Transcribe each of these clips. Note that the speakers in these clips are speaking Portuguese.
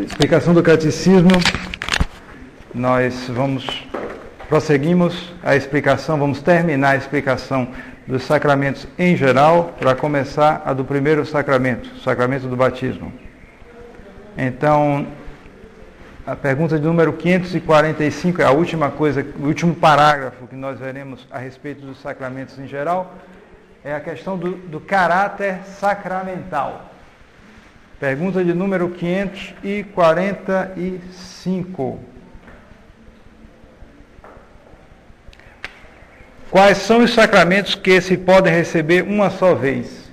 Explicação do catecismo. Nós prosseguimos a explicação, vamos terminar a explicação dos sacramentos em geral, para começar a do primeiro sacramento, o sacramento do batismo. Então, a pergunta de número 545 é a última coisa, o último parágrafo que nós veremos a respeito dos sacramentos em geral, é a questão do caráter sacramental. Pergunta de número 545. Quais são os sacramentos que se podem receber uma só vez?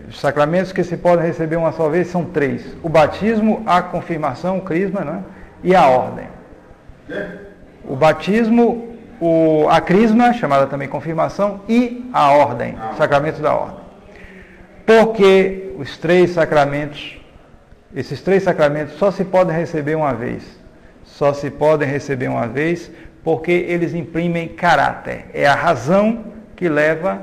Os sacramentos que se podem receber uma só vez são 3. O batismo, a confirmação, o crisma, né? E a ordem. O batismo, a crisma, chamada também confirmação, e a ordem, o sacramento da ordem. Porque os 3 sacramentos, esses 3 sacramentos só se podem receber uma vez. Só se podem receber uma vez porque eles imprimem caráter. É a razão que leva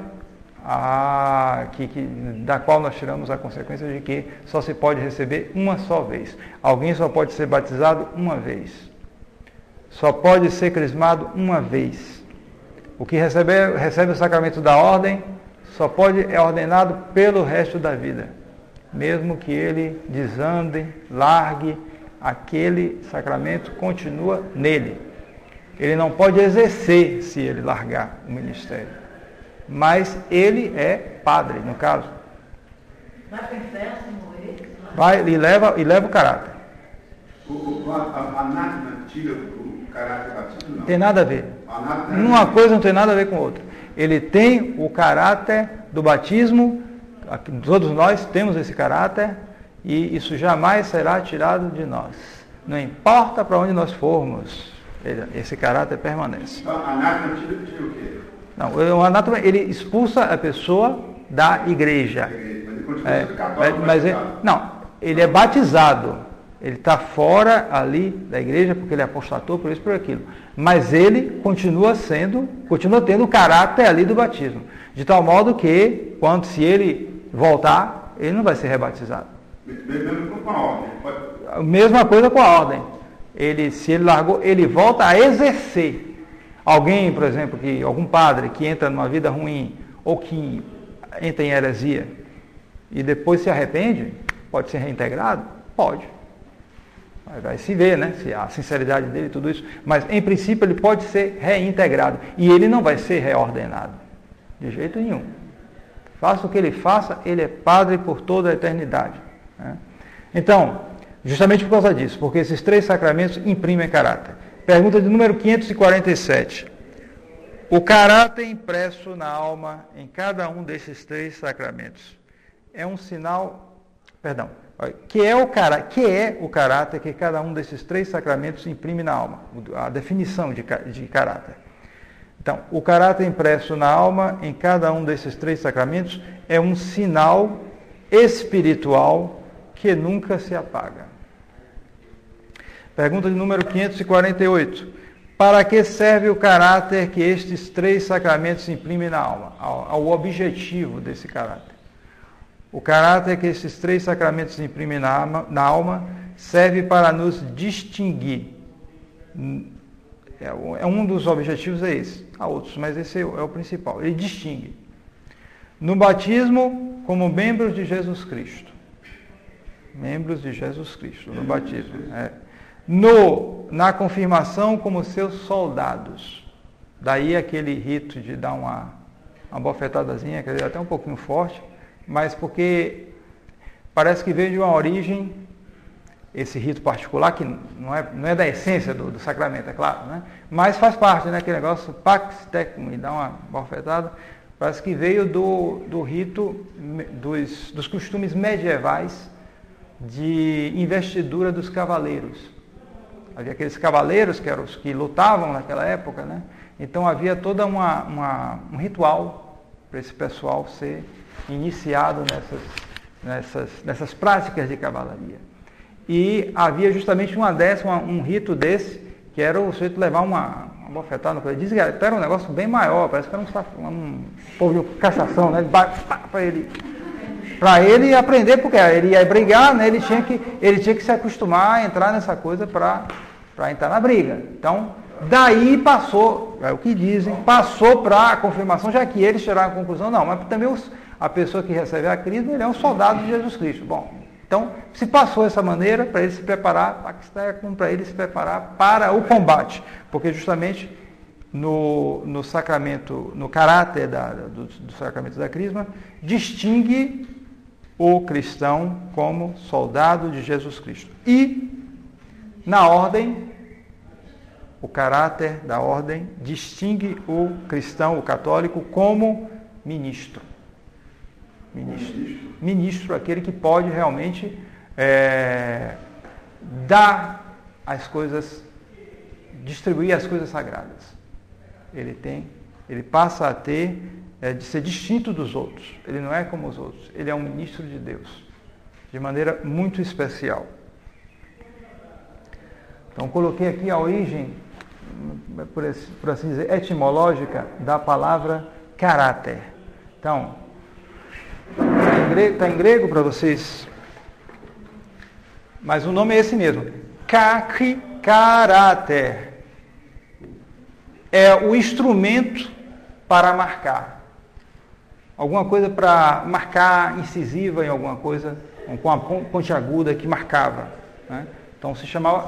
da qual nós tiramos a consequência de que só se pode receber uma só vez. Alguém só pode ser batizado uma vez. Só pode ser crismado uma vez. O que recebe o sacramento da ordem é ordenado pelo resto da vida. Mesmo que ele desande, largue, aquele sacramento continua nele. Ele não pode exercer se ele largar o ministério. Mas ele é padre, no caso. Vai para o inferno se morrer? Vai e leva o caráter. O anátema tira o caráter batismo? Não Tem nada a ver. Uma coisa não tem nada a ver com outra. Ele tem o caráter do batismo, todos nós temos esse caráter, e isso jamais será tirado de nós. Não importa para onde nós formos, esse caráter permanece. Então, anátema tira o quê? Não, o anátema, ele expulsa a pessoa da igreja. Mas ele continua sendo católico. Ele é batizado. Ele está fora ali da igreja, porque ele apostatou por isso, por aquilo. Mas ele continua tendo o caráter ali do batismo. De tal modo que, se ele voltar, ele não vai ser rebatizado. Mesmo com a ordem? A mesma coisa com a ordem. Se ele largou, ele volta a exercer. Alguém, por exemplo, algum padre que entra numa vida ruim, ou que entra em heresia, e depois se arrepende, pode ser reintegrado? Pode. Vai se ver, né? Se a sinceridade dele e tudo isso. Mas, em princípio, ele pode ser reintegrado. E ele não vai ser reordenado. De jeito nenhum. Faça o que ele faça, ele é padre por toda a eternidade. Né? Então, justamente por causa disso, porque esses 3 sacramentos imprimem caráter. Pergunta de número 547. O caráter impresso na alma em cada um desses 3 sacramentos é um sinal... Que é o caráter que cada um desses 3 sacramentos imprime na alma? A definição de caráter. Então, o caráter impresso na alma em cada um desses 3 sacramentos é um sinal espiritual que nunca se apaga. Pergunta de número 548. Para que serve o caráter que estes 3 sacramentos imprimem na alma? Ao objetivo desse caráter. O caráter que esses 3 sacramentos imprimem na alma serve para nos distinguir. Um dos objetivos é esse. Há outros, mas esse é o principal. Ele distingue. No batismo, como membros de Jesus Cristo. Membros de Jesus Cristo, no batismo. Na confirmação, como seus soldados. Daí aquele rito de dar uma bofetadazinha, quer dizer, até um pouquinho forte, mas porque parece que veio de uma origem, esse rito particular, que não é da essência do sacramento, é claro, né? Mas faz parte, né? Aquele negócio, pax tecum, e dar uma bofetada, parece que veio do rito, dos costumes medievais de investidura dos cavaleiros. Havia aqueles cavaleiros que eram os que lutavam naquela época, né? Então havia toda um ritual para esse pessoal ser iniciado nessas práticas de cavalaria. E havia justamente um rito desse, que era o sujeito levar uma bofetada. Diz que era um negócio bem maior, parece que era um povo de cachação, né? Para ele Para ele aprender, porque ele ia brigar, né? Ele tinha que se acostumar a entrar nessa coisa para entrar na briga. Então, daí passou, é o que dizem, passou para a confirmação, já que eles tiraram a conclusão, não, mas também a pessoa que recebe a crisma, ele é um soldado de Jesus Cristo. Bom, então, se passou dessa maneira, para ele se preparar, para ele se preparar para o combate, porque justamente no sacramento, no caráter do sacramento da crisma, distingue o cristão como soldado de Jesus Cristo. E, na ordem, o caráter da ordem distingue o cristão, o católico, como ministro. Ministro, aquele que pode realmente dar as coisas, distribuir as coisas sagradas. Ele passa a ter, de ser distinto dos outros. Ele não é como os outros. Ele é um ministro de Deus, de maneira muito especial. Então, coloquei aqui a origem, por assim dizer, etimológica da palavra caráter. Então, está em grego para vocês, mas o nome é esse mesmo. Caráter. É o instrumento para marcar. Alguma coisa para marcar incisiva em alguma coisa, com a ponte aguda que marcava. Né? Então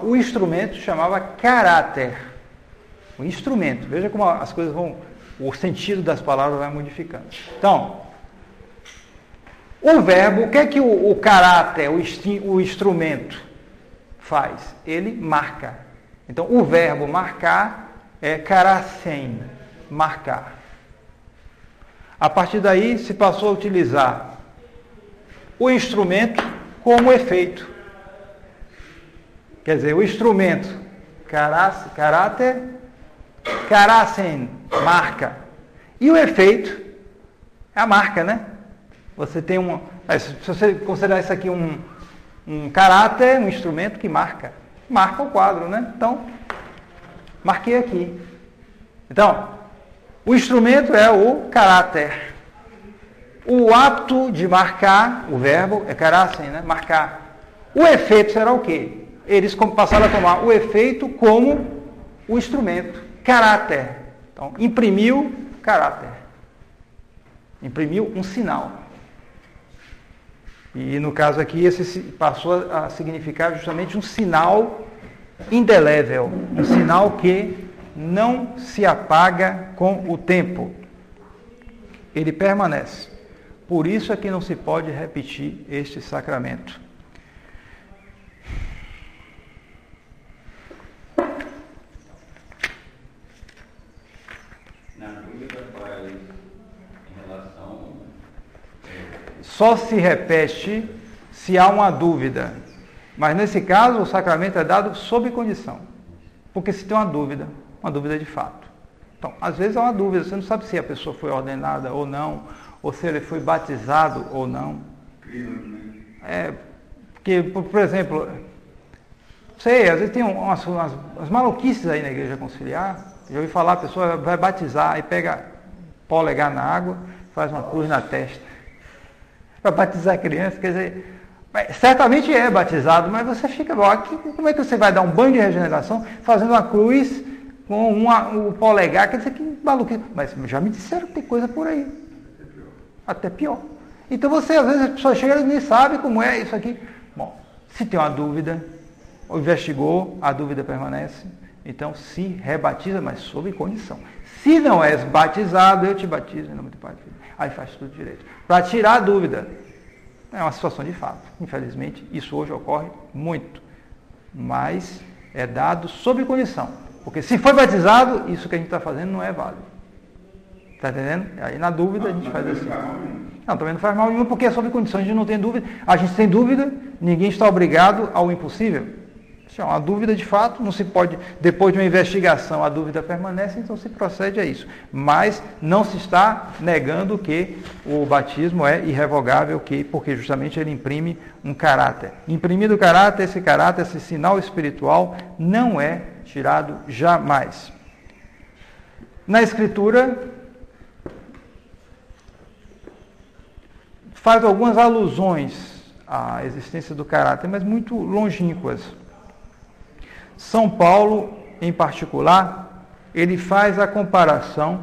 o instrumento chamava caráter. O instrumento. Veja como as coisas o sentido das palavras vai modificando. Então, o verbo, o que é que o caráter, o instrumento faz? Ele marca. Então, o verbo marcar é karasen, marcar. A partir daí se passou a utilizar o instrumento como efeito. Quer dizer, o instrumento, caráter, karasen, marca. E o efeito é a marca, né? Você tem se você considerar isso aqui um caráter, um instrumento que marca o quadro, né? Então, marquei aqui. Então, o instrumento é o caráter. O ato de marcar, o verbo é karasen, né? Marcar. O efeito será o quê? Eles passaram a tomar o efeito como o instrumento, caráter. Então, imprimiu caráter. Imprimiu um sinal. E no caso aqui, esse passou a significar justamente um sinal indelével, um sinal que não se apaga com o tempo. Ele permanece. Por isso é que não se pode repetir este sacramento. Na dúvida, pai, em relação... Só se repete se há uma dúvida. Mas nesse caso, o sacramento é dado sob condição. Porque se tem uma dúvida de fato. Então, às vezes há uma dúvida, você não sabe se a pessoa foi ordenada ou não, ou se ele foi batizado ou não. Porque, por exemplo, sei, às vezes tem umas maluquices aí na igreja conciliar. Já ouvi falar, a pessoa vai batizar, aí pega polegar na água, faz uma cruz na testa. Para batizar a criança, quer dizer... Certamente é batizado, mas você fica... Como é que você vai dar um banho de regeneração fazendo uma cruz com o polegar? Quer dizer, que maluquice. Mas já me disseram que tem coisa por aí. Até pior. Então você, às vezes, a pessoa chega e nem sabe como é isso aqui. Bom, se tem uma dúvida, ou investigou, a dúvida permanece, então se rebatiza, mas sob condição. Se não és batizado, eu te batizo em nome do Pai e do Filho. Aí faz tudo direito. Para tirar a dúvida. É uma situação de fato. Infelizmente, isso hoje ocorre muito. Mas é dado sob condição. Porque se foi batizado, isso que a gente está fazendo não é válido. Está entendendo? Aí na dúvida a gente faz assim. Não, também não faz mal nenhum, porque é sob condição, a gente não tem dúvida. A gente tem dúvida, ninguém está obrigado ao impossível. Se é uma dúvida de fato, não se pode, depois de uma investigação, a dúvida permanece, então se procede a isso. Mas não se está negando que o batismo é irrevogável, porque justamente ele imprime um caráter. Imprimido o caráter, esse sinal espiritual, não é tirado jamais. Na Escritura, faz algumas alusões à existência do caráter, mas muito longínquas. São Paulo, em particular, ele faz a comparação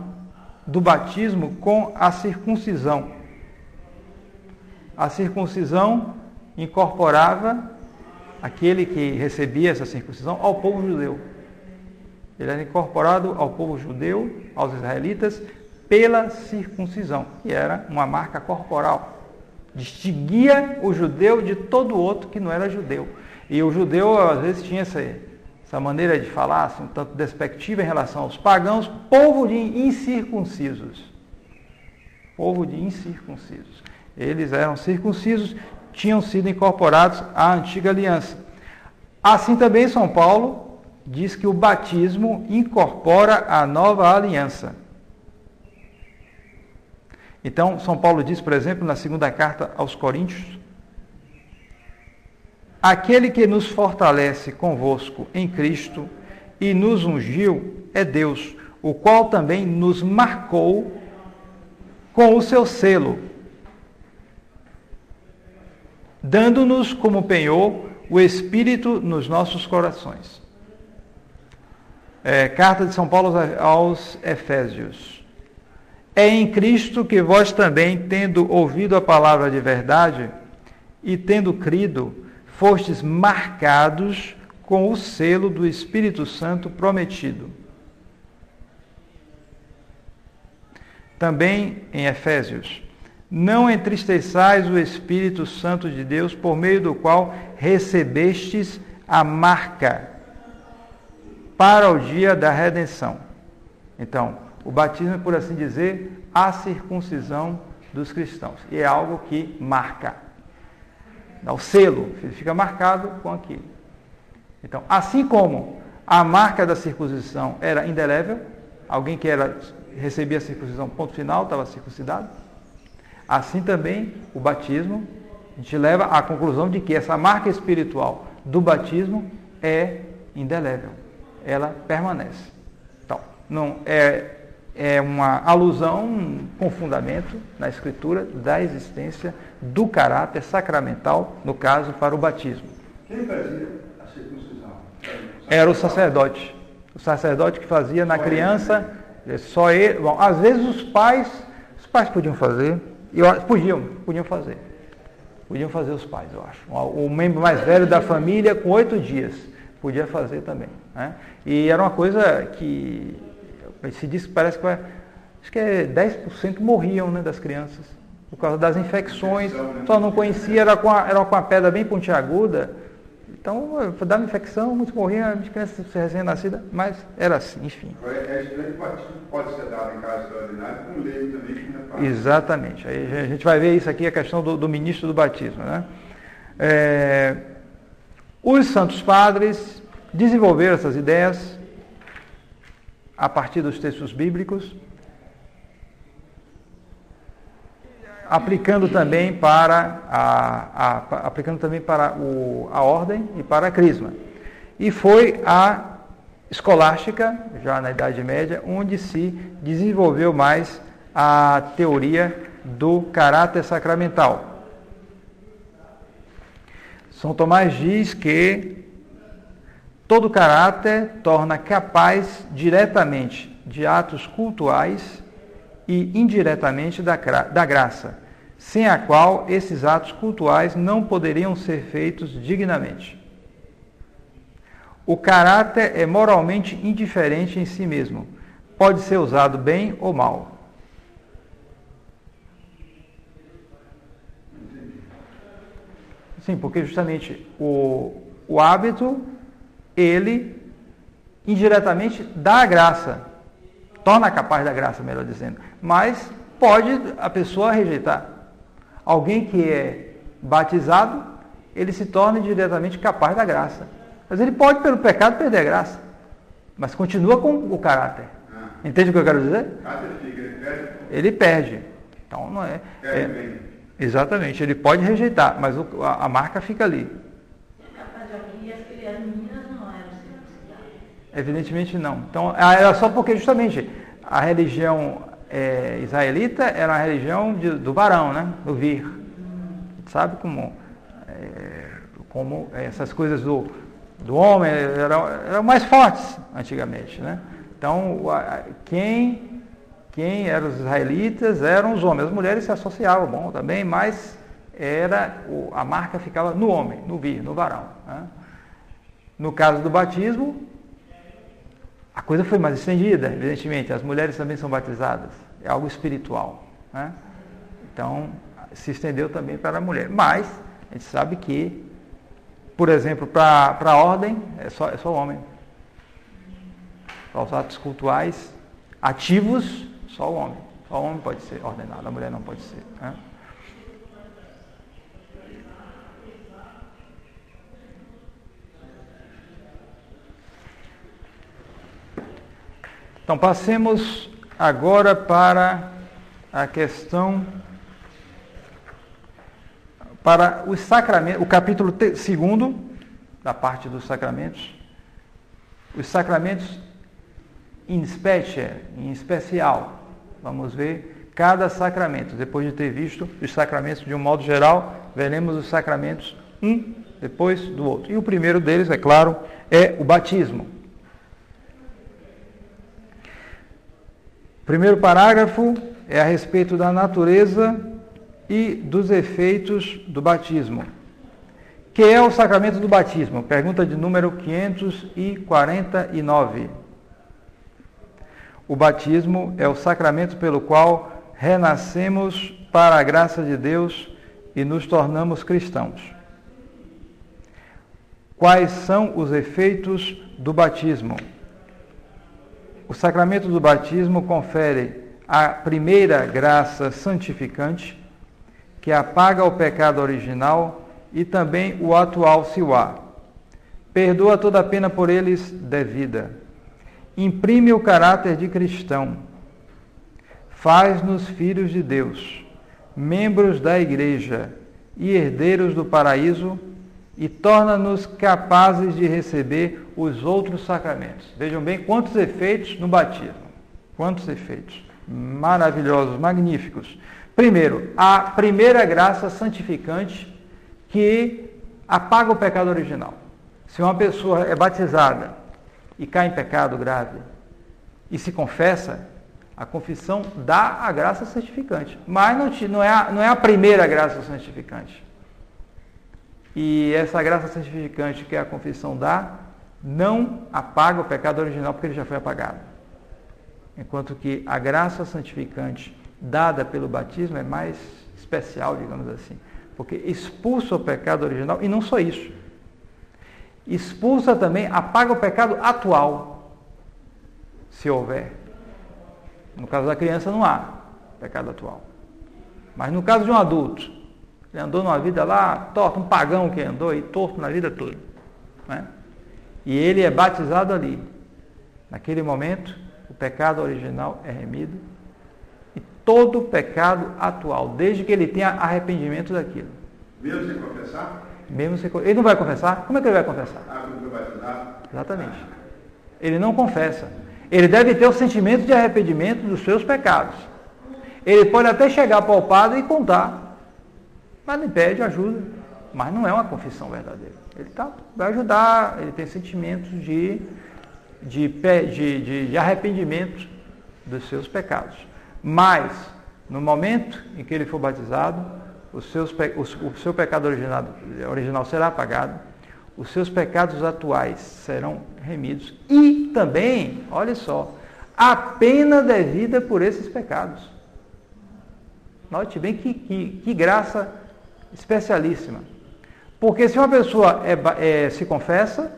do batismo com a circuncisão. A circuncisão incorporava aquele que recebia essa circuncisão ao povo judeu. Ele era incorporado ao povo judeu, aos israelitas, pela circuncisão, que era uma marca corporal. Distinguia o judeu de todo outro que não era judeu. E o judeu, às vezes, tinha essa maneira de falar, assim, um tanto despectiva em relação aos pagãos, povo de incircuncisos. Povo de incircuncisos. Eles eram circuncisos, tinham sido incorporados à antiga aliança. Assim também São Paulo diz que o batismo incorpora a nova aliança. Então, São Paulo diz, por exemplo, na segunda carta aos Coríntios: aquele que nos fortalece convosco em Cristo e nos ungiu é Deus, o qual também nos marcou com o seu selo, dando-nos como penhor o Espírito nos nossos corações. Carta de São Paulo aos Efésios. É em Cristo que vós também, tendo ouvido a palavra de verdade e tendo crido, fostes marcados com o selo do Espírito Santo prometido. Também em Efésios: não entristeçais o Espírito Santo de Deus, por meio do qual recebestes a marca para o dia da redenção. Então, o batismo é, por assim dizer, a circuncisão dos cristãos. E é algo que marca. Dá o selo, ele fica marcado com aquilo. Então, assim como a marca da circuncisão era indelével, alguém que recebia a circuncisão, ponto final, estava circuncidado, assim também o batismo, a gente leva à conclusão de que essa marca espiritual do batismo é indelével. Ela permanece. Então, não é uma alusão com fundamento na Escritura da existência do caráter sacramental, no caso, para o batismo. Quem fazia a circuncisão? Era o sacerdote. O sacerdote que fazia na criança, só ele. Bom, às vezes os pais podiam fazer, podiam fazer. Podiam fazer os pais, eu acho. O membro mais velho da família, com 8 dias, podia fazer também. Né? E era uma coisa que se diz que parece que acho que 10% morriam, né, das crianças por causa das infecções. Só não conhecia, era com a pedra bem pontiaguda. Então, dava infecção, muitos morriam, as crianças recém-nascidas, mas era assim, enfim. O batismo pode ser dado em caso extraordinário, com lei também que não é fácil. Exatamente. Aí a gente vai ver isso aqui, a questão do ministro do batismo. Né? Os santos padres desenvolveram essas ideias a partir dos textos bíblicos, aplicando também para a ordem e para a crisma. E foi a escolástica, já na Idade Média, onde se desenvolveu mais a teoria do caráter sacramental. São Tomás diz que todo caráter torna capaz diretamente de atos cultuais e indiretamente da graça, sem a qual esses atos cultuais não poderiam ser feitos dignamente. O caráter é moralmente indiferente em si mesmo, pode ser usado bem ou mal. Sim, porque justamente o hábito, ele indiretamente dá a graça, torna capaz da graça, melhor dizendo, mas pode a pessoa rejeitar. Alguém que é batizado, ele se torna indiretamente capaz da graça. Mas ele pode, pelo pecado, perder a graça, mas continua com o caráter. Entende o que eu quero dizer? Ele perde. Então não é. Exatamente, ele pode rejeitar, mas a marca fica ali. Evidentemente não. Então, era só porque justamente a religião israelita era a religião do varão, né? Do vir. sabe como essas coisas do homem eram mais fortes antigamente, né? Então, quem eram os israelitas eram os homens. As mulheres se associavam, bom, também, mas a marca ficava no homem, no vir, no varão, né? No caso do batismo, a coisa foi mais estendida, evidentemente. As mulheres também são batizadas. É algo espiritual, né? Então, se estendeu também para a mulher. Mas, a gente sabe que, por exemplo, para a ordem, é só o homem. Para os atos cultuais ativos, só o homem. Só o homem pode ser ordenado, a mulher não pode ser, né? Então, passemos agora para a questão, para os sacramentos, o capítulo 2 da parte dos sacramentos, os sacramentos in especial. Vamos ver cada sacramento. Depois de ter visto os sacramentos de um modo geral, veremos os sacramentos um depois do outro. E o primeiro deles, é claro, é o batismo. O primeiro parágrafo é a respeito da natureza e dos efeitos do batismo. Que é o sacramento do batismo? Pergunta de número 549. O batismo é o sacramento pelo qual renascemos para a graça de Deus e nos tornamos cristãos. Quais são os efeitos do batismo? O sacramento do batismo confere a primeira graça santificante, que apaga o pecado original e também o atual siuá. Perdoa toda a pena por eles devida. Imprime o caráter de cristão. Faz-nos filhos de Deus, membros da Igreja e herdeiros do paraíso, e torna-nos capazes de receber os outros sacramentos. Vejam bem quantos efeitos no batismo. Quantos efeitos. Maravilhosos, magníficos. Primeiro, a primeira graça santificante que apaga o pecado original. Se uma pessoa é batizada e cai em pecado grave e se confessa, a confissão dá a graça santificante. Mas não é a primeira graça santificante. E essa graça santificante que a confissão dá, não apaga o pecado original, porque ele já foi apagado. Enquanto que a graça santificante dada pelo batismo é mais especial, digamos assim, porque expulsa o pecado original, e não só isso. Expulsa também, apaga o pecado atual, se houver. No caso da criança não há pecado atual. Mas no caso de um adulto, ele andou numa vida lá torta, um pagão que andou aí torto na vida toda, né? E ele é batizado ali. Naquele momento, o pecado original é remido e todo o pecado atual, desde que ele tenha arrependimento daquilo. Mesmo sem confessar? Ele não vai confessar? Como é que ele vai confessar? Quando foi batizado? Exatamente. Ele não confessa. Ele deve ter o sentimento de arrependimento dos seus pecados. Ele pode até chegar para o padre e contar, mas ele pede ajuda. Mas não é uma confissão verdadeira. Ele vai ajudar, ele tem sentimentos de arrependimento dos seus pecados. Mas, no momento em que ele for batizado, o seu pecado original será apagado, os seus pecados atuais serão remidos e também, olha só, a pena devida por esses pecados. Note bem que graça especialíssima. Porque se uma pessoa se confessa,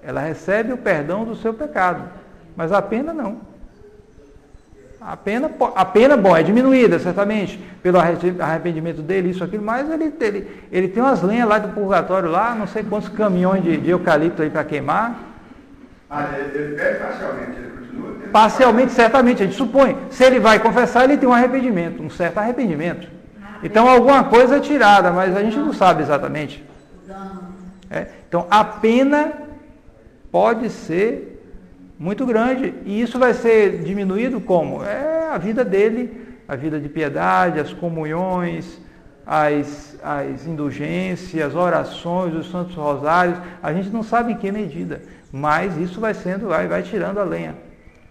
ela recebe o perdão do seu pecado, mas a pena não. A pena, bom, é diminuída, certamente, pelo arrependimento dele, isso, aquilo, mas ele tem umas lenhas lá do purgatório, lá, não sei quantos caminhões de eucalipto aí para queimar. Ele pede parcialmente, ele continua tendo... Parcialmente, certamente, a gente supõe. Se ele vai confessar, ele tem um arrependimento, um certo arrependimento. Então, alguma coisa é tirada, mas a gente não sabe exatamente. Então, a pena pode ser muito grande, e isso vai ser diminuído como? A vida dele, a vida de piedade, as comunhões, as indulgências, as orações, os santos rosários, a gente não sabe em que medida, mas isso vai tirando a lenha.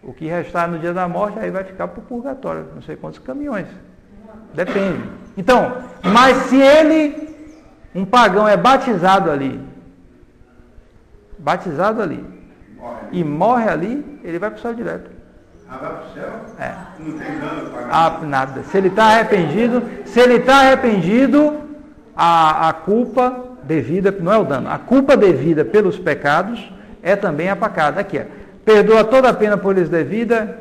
O que restar no dia da morte, aí vai ficar para o purgatório, não sei quantos caminhões. Depende. Então, mas se um pagão é batizado ali, e morre ali, ele vai para o céu direto. Ah, vai para o céu? É. Não tem dano para Nada. Se ele está arrependido, a culpa devida, não é o dano, a culpa devida pelos pecados é também apagada. Aqui, perdoa toda a pena por eles devida,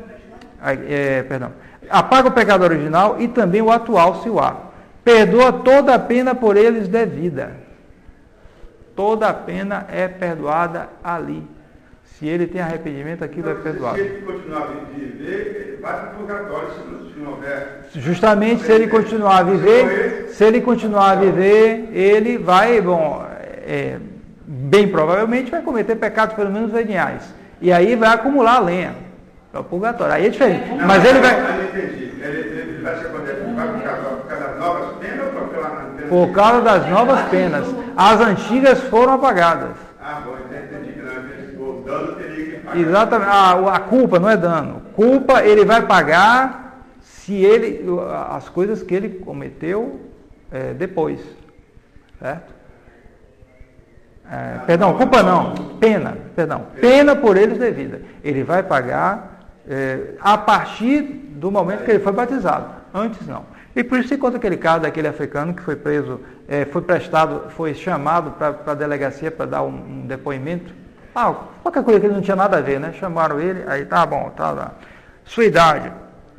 apaga o pecado original e também o atual, se o há. Perdoa toda a pena por eles devida. Toda a pena é perdoada ali. Se ele tem arrependimento, aquilo é perdoado. Se ele continuar a viver, ele vai para o purgatório, se não houver. Justamente se ele continuar a viver, ele vai, bem provavelmente vai cometer pecados pelo menos veniais. E aí vai acumular a lenha para o purgatório. Aí é diferente. Mas ele vai. Eu entendi. Ele vai se acontecer, vai para o purgatório por causa das novas penas ou pela pena? Por causa das novas penas. As antigas foram apagadas. Ah, bom, entendi que o dano teria que pagar. Exatamente. A culpa não é dano. Culpa ele vai pagar se as coisas que ele cometeu depois. Certo? Culpa não. Pena. Pena por eles devida. Ele vai pagar a partir do momento que ele foi batizado. Antes não. E por isso se conta aquele caso daquele africano que foi preso, foi chamado para a delegacia para dar um depoimento. Qualquer coisa que ele não tinha nada a ver, né? Chamaram ele, aí tá bom, tá lá. Sua idade,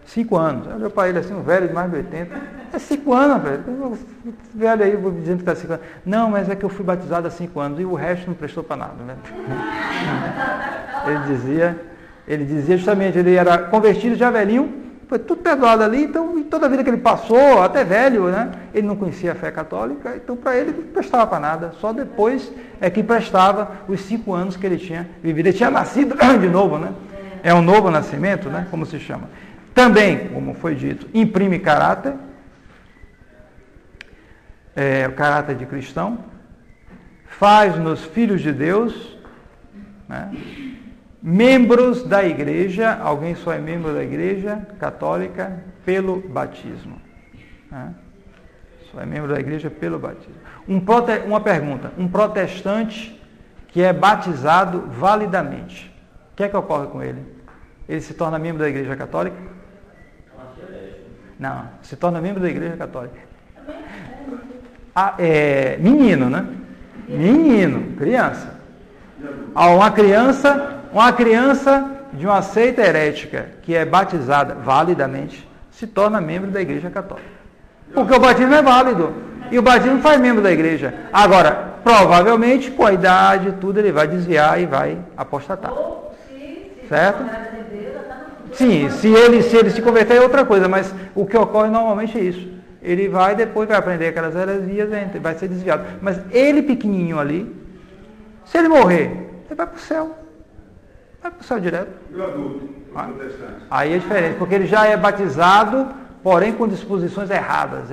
5 anos. Olhou para ele assim, um velho de mais de 80. É 5 anos, velho. Velho aí, vou dizendo que está 5 anos. Não, mas é que eu fui batizado há 5 anos e o resto não prestou para nada, né? Ele dizia justamente, ele era convertido já velhinho, foi tudo perdoado ali, então, e toda a vida que ele passou, até velho, né? Ele não conhecia a fé católica, então para ele não prestava para nada. Só depois é que prestava os 5 anos que ele tinha vivido. Ele tinha nascido de novo, né? É um novo nascimento, né? Como se chama. Também, como foi dito, imprime caráter, o caráter de cristão, faz-nos filhos de Deus, né? Membros da igreja, alguém só é membro da igreja católica pelo batismo. Né? Só é membro da igreja pelo batismo. Uma pergunta, um protestante que é batizado validamente, o que é que ocorre com ele? Ele se torna membro da igreja católica? Não, se torna membro da igreja católica. Menino, né? Menino, criança. Uma criança de uma seita herética que é batizada validamente se torna membro da igreja católica. Porque o batismo é válido. E o batismo faz membro da igreja. Agora, provavelmente, com a idade, tudo, ele vai desviar e vai apostatar. Certo? Sim, se ele se converter é outra coisa, mas o que ocorre normalmente é isso. Ele depois vai aprender aquelas heresias, vai ser desviado. Mas ele pequenininho ali, se ele morrer, ele vai para o céu. Vai para o céu direto. E o adulto, o protestante? Aí é diferente, porque ele já é batizado, porém com disposições erradas,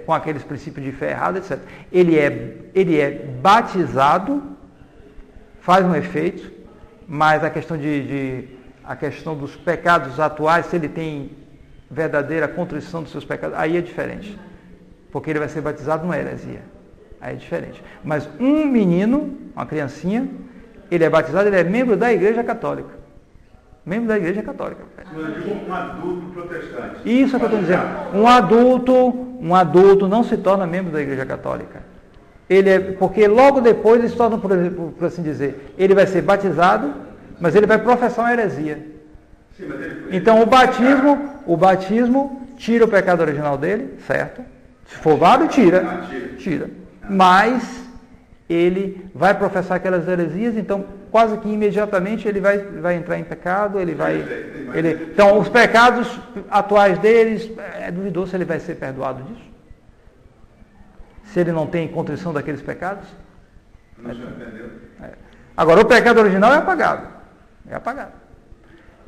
com aqueles princípios de fé errados, etc. Ele é batizado, faz um efeito, mas a questão a questão dos pecados atuais, se ele tem verdadeira contrição dos seus pecados, aí é diferente. Porque ele vai ser batizado numa heresia. Aí é diferente. Mas um menino, uma criancinha, ele é batizado, ele é membro da igreja católica. Membro da igreja católica. Eu digo um adulto protestante. Isso é o que eu estou dizendo. Um adulto não se torna membro da igreja católica. Porque logo depois ele se torna, por assim dizer, ele vai ser batizado, mas ele vai professar uma heresia. Sim, mas então o batismo tira o pecado original dele, certo? Se for válido, tira. Mas ele vai professar aquelas heresias, então quase que imediatamente ele vai entrar em pecado, então os pecados atuais deles, é duvidoso se ele vai ser perdoado disso. Se ele não tem contrição daqueles pecados. Não se arrependeu. Agora, o pecado original é apagado.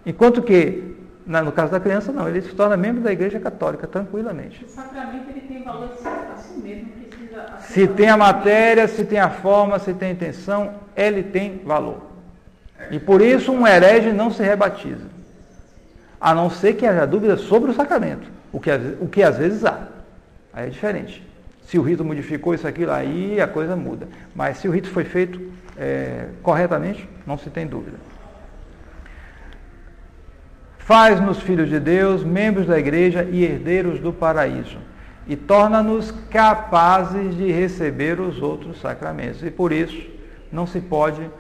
Enquanto que No caso da criança, não. Ele se torna membro da Igreja Católica, tranquilamente. O sacramento ele tem valor assim mesmo, não precisa... Se tem a matéria, se tem a forma, se tem a intenção, ele tem valor. E por isso um herege não se rebatiza. A não ser que haja dúvida sobre o sacramento. O que às vezes há. Aí é diferente. Se o rito modificou isso, aquilo, aí a coisa muda. Mas se o rito foi feito corretamente, não se tem dúvida. Faz-nos filhos de Deus, membros da igreja e herdeiros do paraíso. E torna-nos capazes de receber os outros sacramentos. E por isso, não se pode... o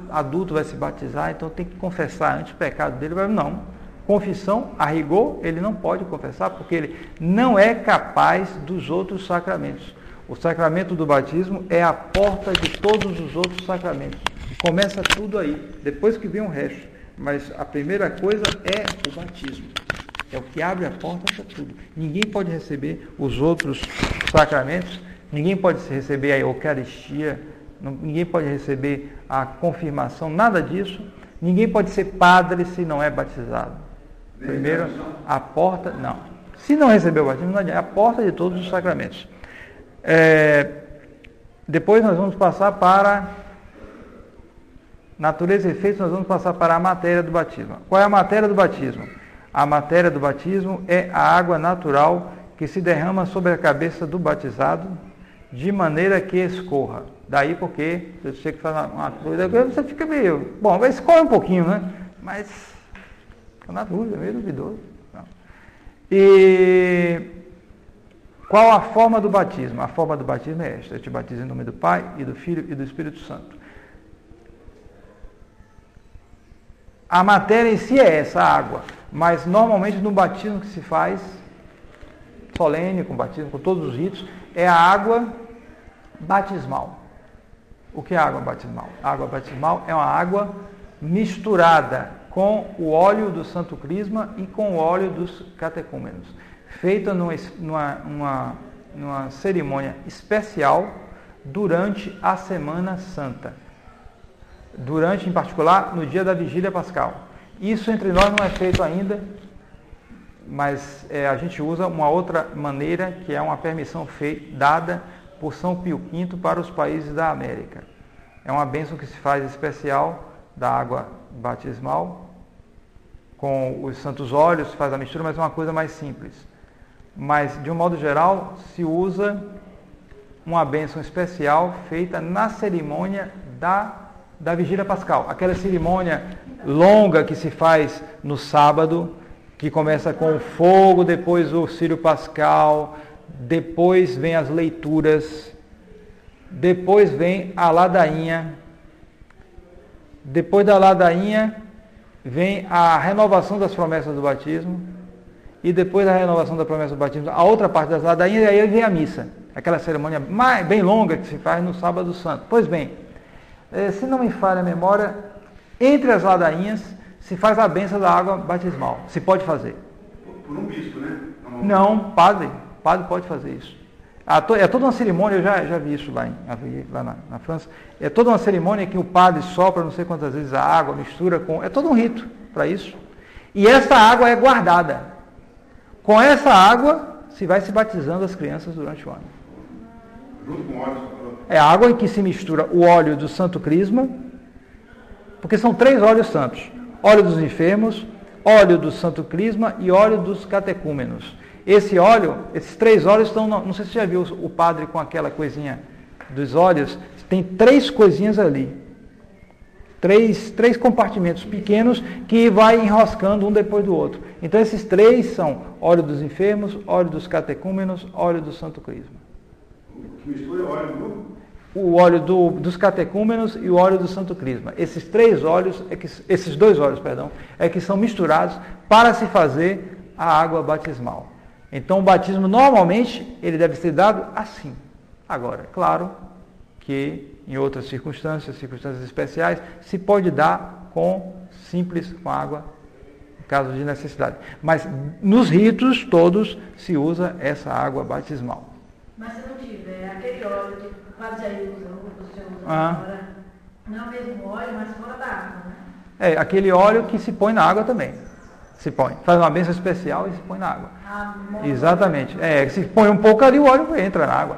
adulto vai se batizar, então tem que confessar antes o pecado dele. Não. Confissão, a rigor, ele não pode confessar, porque ele não é capaz dos outros sacramentos. O sacramento do batismo é a porta de todos os outros sacramentos. Começa tudo aí, depois que vem o resto. Mas a primeira coisa é o batismo. É o que abre a porta para tudo. Ninguém pode receber os outros sacramentos, ninguém pode receber a Eucaristia, ninguém pode receber a confirmação, nada disso. Ninguém pode ser padre se não é batizado. Primeiro, a porta, não. Se não recebeu o batismo, não adianta. É a porta de todos os sacramentos. Depois nós vamos passar para natureza e efeitos, nós vamos passar para a matéria do batismo. Qual é a matéria do batismo? A matéria do batismo é a água natural que se derrama sobre a cabeça do batizado de maneira que escorra. Daí porque você que faz uma coisa, você fica meio... Bom, escorre um pouquinho, né? Mas fica na dúvida, meio duvidoso. Não. E qual a forma do batismo? A forma do batismo é esta. Eu te batizo em nome do Pai, e do Filho e do Espírito Santo. A matéria em si é essa, a água. Mas normalmente no batismo que se faz, solene, com batismo, com todos os ritos, é a água batismal. O que é água batismal? A água batismal é uma água misturada com o óleo do Santo Crisma e com o óleo dos catecúmenos, feita numa cerimônia especial durante a Semana Santa. Durante, em particular, no dia da Vigília Pascal. Isso entre nós não é feito ainda, mas a gente usa uma outra maneira, que é uma permissão dada por São Pio V para os países da América. É uma bênção que se faz especial da água batismal, com os santos óleos, se faz a mistura, mas é uma coisa mais simples. Mas, de um modo geral, se usa uma bênção especial feita na cerimônia da Vigília Pascal. Aquela cerimônia longa que se faz no sábado, que começa com o fogo, depois o Círio Pascal, depois vem as leituras, depois vem a ladainha, depois da ladainha vem a renovação das promessas do batismo, e depois da renovação da promessa do batismo, a outra parte das ladainhas, e aí vem a missa, aquela cerimônia bem longa que se faz no Sábado Santo. Pois bem, se não me falha a memória, entre as ladainhas se faz a bênção da água batismal. Se pode fazer. Por um bispo, né? Não, padre. Padre pode fazer isso. É toda uma cerimônia, eu já vi isso lá na França. É toda uma cerimônia que o padre sopra não sei quantas vezes a água, mistura com... É todo um rito para isso. E essa água é guardada. Com essa água se vai se batizando as crianças durante o ano. Junto com óleo. É a água em que se mistura o óleo do Santo Crisma, porque são 3 óleos santos. Óleo dos enfermos, óleo do Santo Crisma e óleo dos catecúmenos. Esse óleo, esses 3 óleos estão, não sei se você já viu o padre com aquela coisinha dos óleos, tem 3 coisinhas ali. 3 compartimentos pequenos que vai enroscando um depois do outro. Então esses 3 são óleo dos enfermos, óleo dos catecúmenos, óleo do Santo Crisma. O que mistura é óleo do... O óleo dos catecúmenos e o óleo do Santo Crisma. Esses 2 óleos, é que são misturados para se fazer a água batismal. Então o batismo normalmente ele deve ser dado assim. Agora, claro que em outras circunstâncias especiais, se pode dar com água, em caso de necessidade. Mas nos ritos todos se usa essa água batismal. Mas se não tiver aquele óleo que o padre já usa, você usa agora, não é o mesmo óleo, mas fora da água, né? É, aquele óleo que se põe na água também. Se põe. Faz uma bênção especial e se põe na água. Amor. Exatamente. Se põe um pouco ali, o óleo entra na água.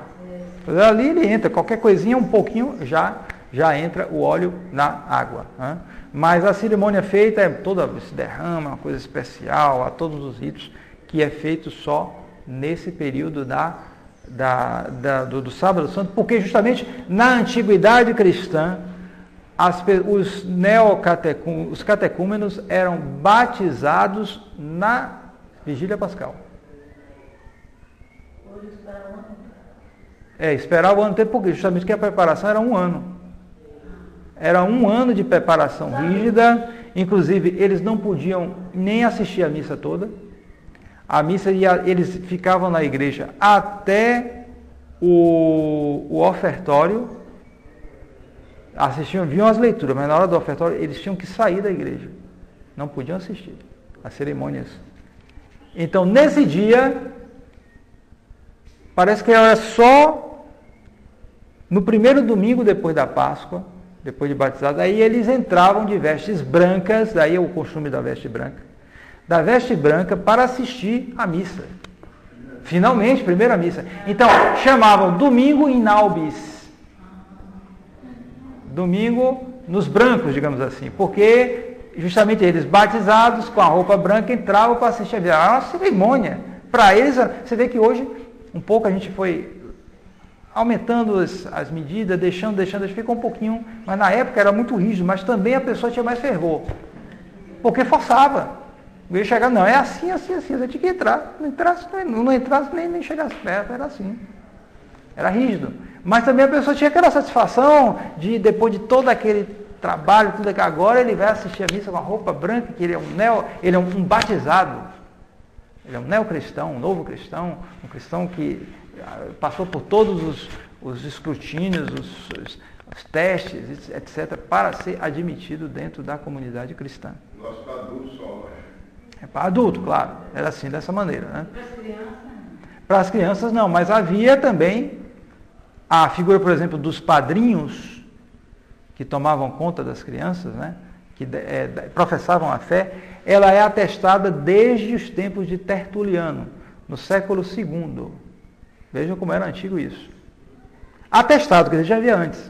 Ali ele entra, qualquer coisinha, um pouquinho, já entra o óleo na água. Né? Mas a cerimônia feita é toda, se derrama, uma coisa especial, a todos os ritos, que é feito só nesse período do Sábado Santo, porque justamente na antiguidade cristã, os catecúmenos eram batizados na Vigília Pascal. Hoje espera um ano. Esperava o ano inteiro, porque justamente que a preparação era um ano. Era um ano de preparação rígida, inclusive eles não podiam nem assistir a missa toda. A missa, eles ficavam na igreja até o ofertório, viam as leituras, mas na hora do ofertório eles tinham que sair da igreja. Não podiam assistir às cerimônias. Então, nesse dia, parece que era só no primeiro domingo depois da Páscoa, depois de batizado, aí eles entravam de vestes brancas, daí é o costume da veste branca, para assistir à missa. Finalmente, primeira missa. Então, chamavam domingo in naubis. Domingo nos brancos, digamos assim, porque justamente eles batizados com a roupa branca entravam para assistir a missa. Era uma cerimônia. Para eles, você vê que hoje, um pouco a gente foi aumentando as medidas, deixando, ficou um pouquinho, mas na época era muito rígido, mas também a pessoa tinha mais fervor, porque forçava. Eu ia chegar, não, é assim, você tinha que entrar, não entrasse nem chegasse perto, era assim, era rígido. Mas também a pessoa tinha aquela satisfação de, depois de todo aquele trabalho, tudo aquilo, agora ele vai assistir a missa com a roupa branca, que ele é um batizado, ele é um neocristão, um novo cristão, um cristão que passou por todos os escrutínios, os testes, etc., para ser admitido dentro da comunidade cristã. Gosto para adultos só, É para adulto, claro. Era assim, dessa maneira. Né? Para as crianças? Para as crianças, não. Mas havia também a figura, por exemplo, dos padrinhos que tomavam conta das crianças, né? Que professavam a fé. Ela é atestada desde os tempos de Tertuliano, no século II. Vejam como era antigo isso. Atestado, quer dizer, já havia antes.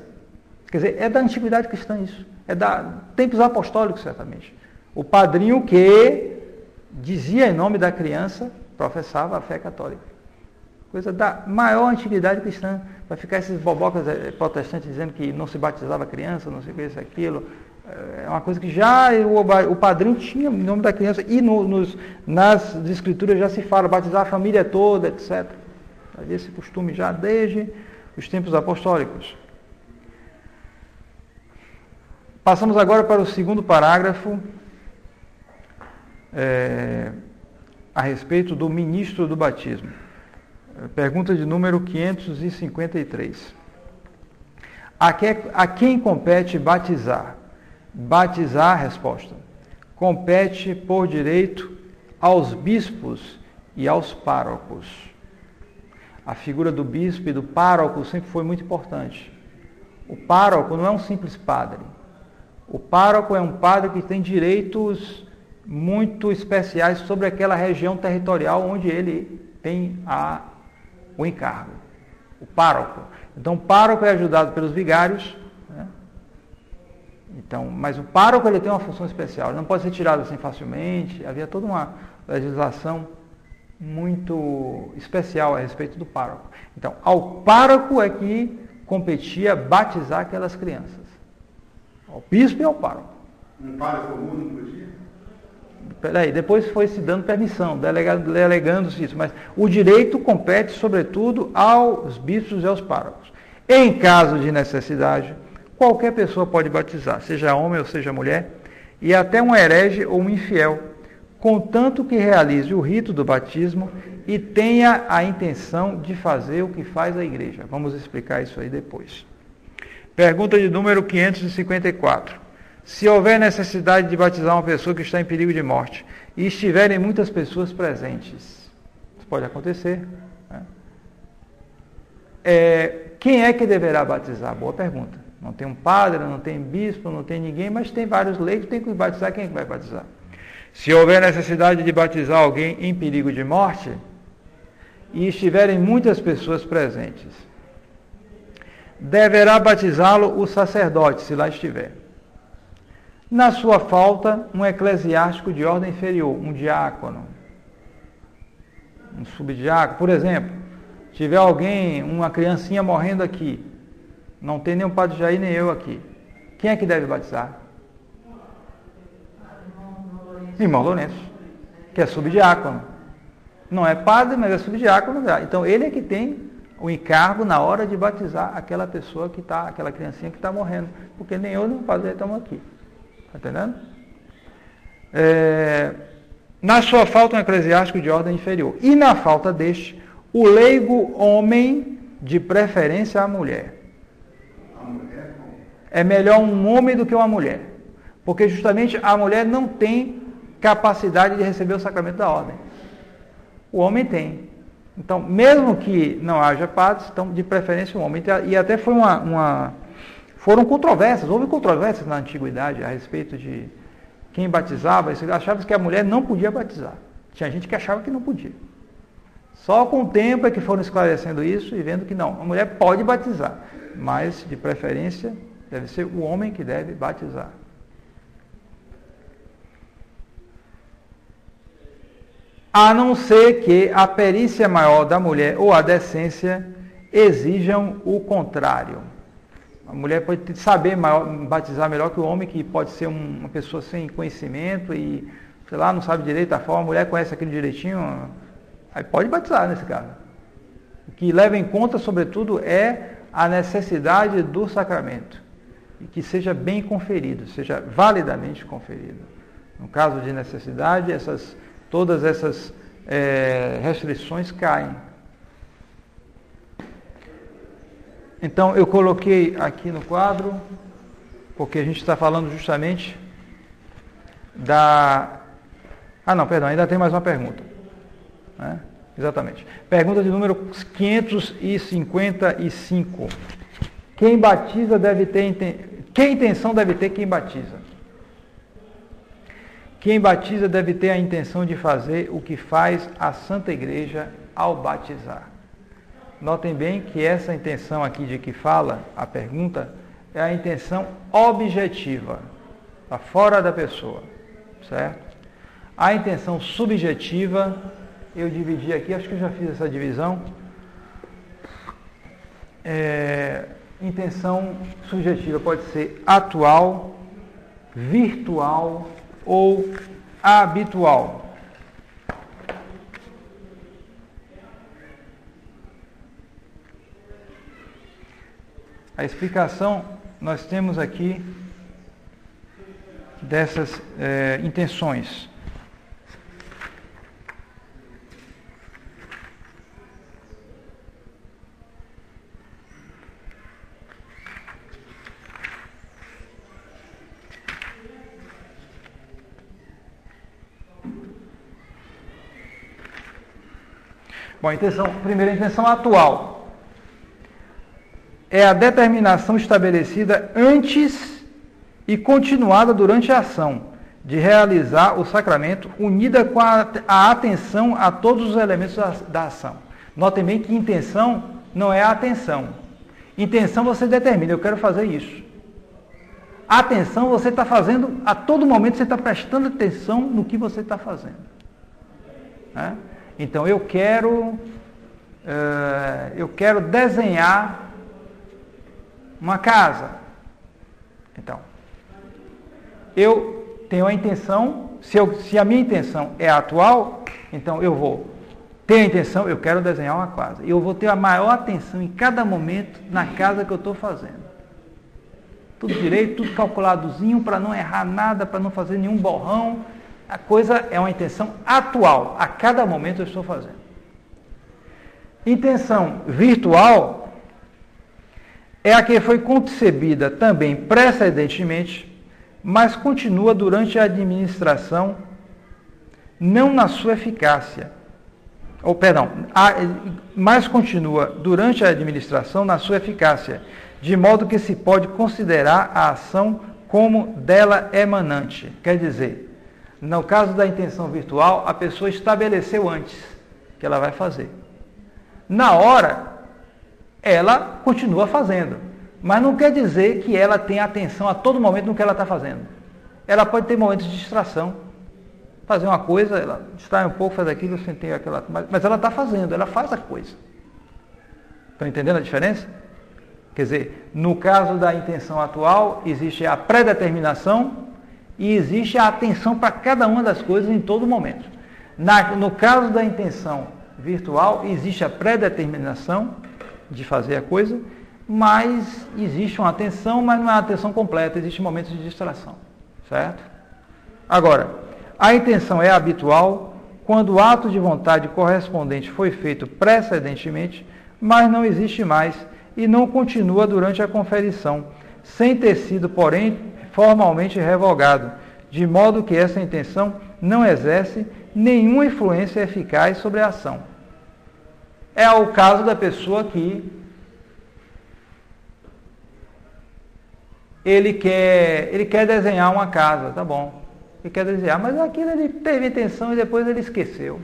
Quer dizer, é da antiguidade cristã isso. É da tempos apostólicos, certamente. O padrinho que dizia em nome da criança, professava a fé católica. Coisa da maior antiguidade cristã. Vai ficar esses bobocas protestantes dizendo que não se batizava criança, não sei o que, isso, aquilo. É uma coisa que já o padrinho tinha em nome da criança. E nas escrituras já se fala, batizar a família toda, etc. Havia esse costume já desde os tempos apostólicos. Passamos agora para o segundo parágrafo, a respeito do ministro do batismo. Pergunta de número 553. A quem compete batizar? Batizar, resposta. Compete por direito aos bispos e aos párocos. A figura do bispo e do pároco sempre foi muito importante. O pároco não é um simples padre. O pároco é um padre que tem direitos muito especiais sobre aquela região territorial onde ele tem o encargo. O pároco. Então, o pároco é ajudado pelos vigários, né? Então, mas o pároco ele tem uma função especial. Ele não pode ser tirado assim facilmente. Havia toda uma legislação muito especial a respeito do pároco. Então, ao pároco é que competia batizar aquelas crianças. Ao bispo e ao pároco. Um pároco comum não podia? Peraí, depois foi se dando permissão, delegando-se isso, mas o direito compete, sobretudo, aos bispos e aos párocos. Em caso de necessidade, qualquer pessoa pode batizar, seja homem ou seja mulher, e até um herege ou um infiel, contanto que realize o rito do batismo e tenha a intenção de fazer o que faz a igreja. Vamos explicar isso aí depois. Pergunta de número 554. Se houver necessidade de batizar uma pessoa que está em perigo de morte e estiverem muitas pessoas presentes, isso pode acontecer, né? Quem é que deverá batizar? Boa pergunta. Não tem um padre, não tem bispo, não tem ninguém, mas tem vários leigos, tem que batizar. Quem é que vai batizar? Se houver necessidade de batizar alguém em perigo de morte, e estiverem muitas pessoas presentes, deverá batizá-lo o sacerdote, se lá estiver. Na sua falta, um eclesiástico de ordem inferior, um diácono, um subdiácono. Por exemplo, tiver alguém, uma criancinha morrendo aqui, não tem nem o padre Jair nem eu aqui, quem é que deve batizar? Irmão Lourenço, que é subdiácono. Não é padre, mas é subdiácono. Então ele é que tem o encargo na hora de batizar aquela pessoa que está, aquela criancinha que está morrendo. Porque nem eu nem o padre estamos aqui. Está entendendo? Na sua falta, um eclesiástico de ordem inferior. E na falta deste, o leigo homem, de preferência a mulher. É melhor um homem do que uma mulher. Porque justamente a mulher não tem capacidade de receber o sacramento da ordem. O homem tem. Então, mesmo que não haja padres, então, de preferência o homem. E até foi foram controvérsias, houve controvérsias na antiguidade a respeito de quem batizava. Achava que a mulher não podia batizar. Tinha gente que achava que não podia. Só com o tempo é que foram esclarecendo isso e vendo que não, a mulher pode batizar, mas de preferência deve ser o homem que deve batizar. A não ser que a perícia maior da mulher ou a decência exijam o contrário. A mulher pode saber batizar melhor que o homem, que pode ser uma pessoa sem conhecimento e, sei lá, não sabe direito a forma, a mulher conhece aquilo direitinho, aí pode batizar nesse caso. O que leva em conta, sobretudo, é a necessidade do sacramento, e que seja bem conferido, seja validamente conferido. No caso de necessidade, todas essas restrições caem. Então, eu coloquei aqui no quadro, porque a gente está falando justamente da... ainda tem mais uma pergunta. Né? Exatamente. Pergunta de número 555. Quem batiza deve ter... Que intenção deve ter quem batiza? Quem batiza deve ter a intenção de fazer o que faz a Santa Igreja ao batizar. Notem bem que essa intenção aqui de que fala a pergunta é a intenção objetiva, está fora da pessoa, certo? A intenção subjetiva, eu dividi aqui, acho que eu já fiz essa divisão. Intenção subjetiva pode ser atual, virtual ou habitual. A explicação nós temos aqui dessas intenções. Bom, primeira intenção atual. É a determinação estabelecida antes e continuada durante a ação de realizar o sacramento, unida com a atenção a todos os elementos da ação. Notem bem que intenção não é a atenção. Intenção você determina, eu quero fazer isso. Atenção você está fazendo, a todo momento você está prestando atenção no que você está fazendo. Né? Então eu quero desenhar uma casa. Então, eu tenho a intenção, se a minha intenção é atual, então eu vou ter a intenção, eu quero desenhar uma casa. E eu vou ter a maior atenção em cada momento na casa que eu estou fazendo. Tudo direito, tudo calculadozinho, para não errar nada, para não fazer nenhum borrão. A coisa é uma intenção atual, a cada momento eu estou fazendo. Intenção virtual é a que foi concebida também precedentemente, mas continua durante a administração, não na sua eficácia. Mas continua durante a administração na sua eficácia, de modo que se pode considerar a ação como dela emanante. Quer dizer, No caso da intenção virtual, a pessoa estabeleceu antes que ela vai fazer. Na hora, ela continua fazendo. Mas não quer dizer que ela tenha atenção a todo momento no que ela está fazendo. Ela pode ter momentos de distração. Fazer uma coisa, ela distrai um pouco, faz aquilo, sentei aquela. Mas ela está fazendo, ela faz a coisa. Estão entendendo a diferença? Quer dizer, no caso da intenção atual, existe a predeterminação e existe a atenção para cada uma das coisas em todo momento. No caso da intenção virtual, existe a predeterminação de fazer a coisa, mas existe uma atenção, mas não é uma atenção completa, existem momentos de distração, certo? Agora, a intenção é habitual quando o ato de vontade correspondente foi feito precedentemente, mas não existe mais e não continua durante a conferição, sem ter sido, porém, formalmente revogado, de modo que essa intenção não exerce nenhuma influência eficaz sobre a ação. É o caso da pessoa que ele quer desenhar uma casa, tá bom. Ele quer desenhar, mas aquilo ele teve intenção e depois ele esqueceu.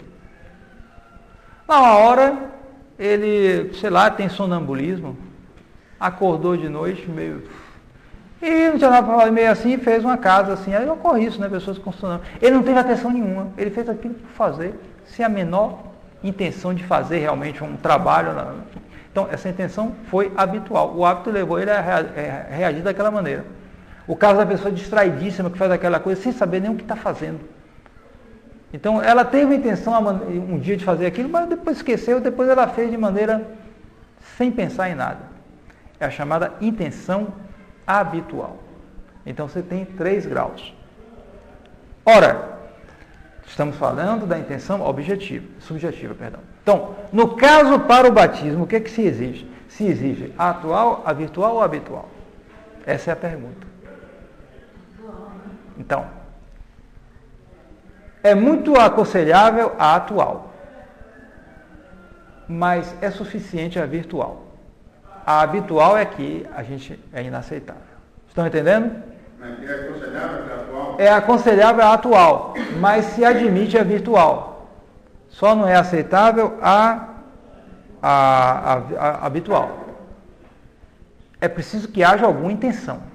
Na hora, ele, sei lá, tem sonambulismo, acordou de noite meio... E não tinha nada para falar, meio assim, fez uma casa assim. Aí ocorre isso, né? Pessoas com sonambulismo. Ele não teve atenção nenhuma, ele fez aquilo por fazer, sem a menor intenção de fazer realmente um trabalho. Então, essa intenção foi habitual. O hábito levou ele a reagir daquela maneira. O caso da pessoa distraidíssima que faz aquela coisa sem saber nem o que está fazendo. Então, ela teve a intenção um dia de fazer aquilo, mas depois esqueceu, depois ela fez de maneira sem pensar em nada. É a chamada intenção habitual. Então, você tem 3 graus. Ora, estamos falando da intenção subjetiva. Então, no caso para o batismo, o que é que se exige? Se exige a atual, a virtual ou a habitual? Essa é a pergunta. Então, é muito aconselhável a atual, mas é suficiente a virtual. A habitual é que a gente é inaceitável. Estão entendendo? Mas é aconselhável a atual? É aconselhável a atual, mas se admite a virtual. Só não é aceitável a habitual. É preciso que haja alguma intenção.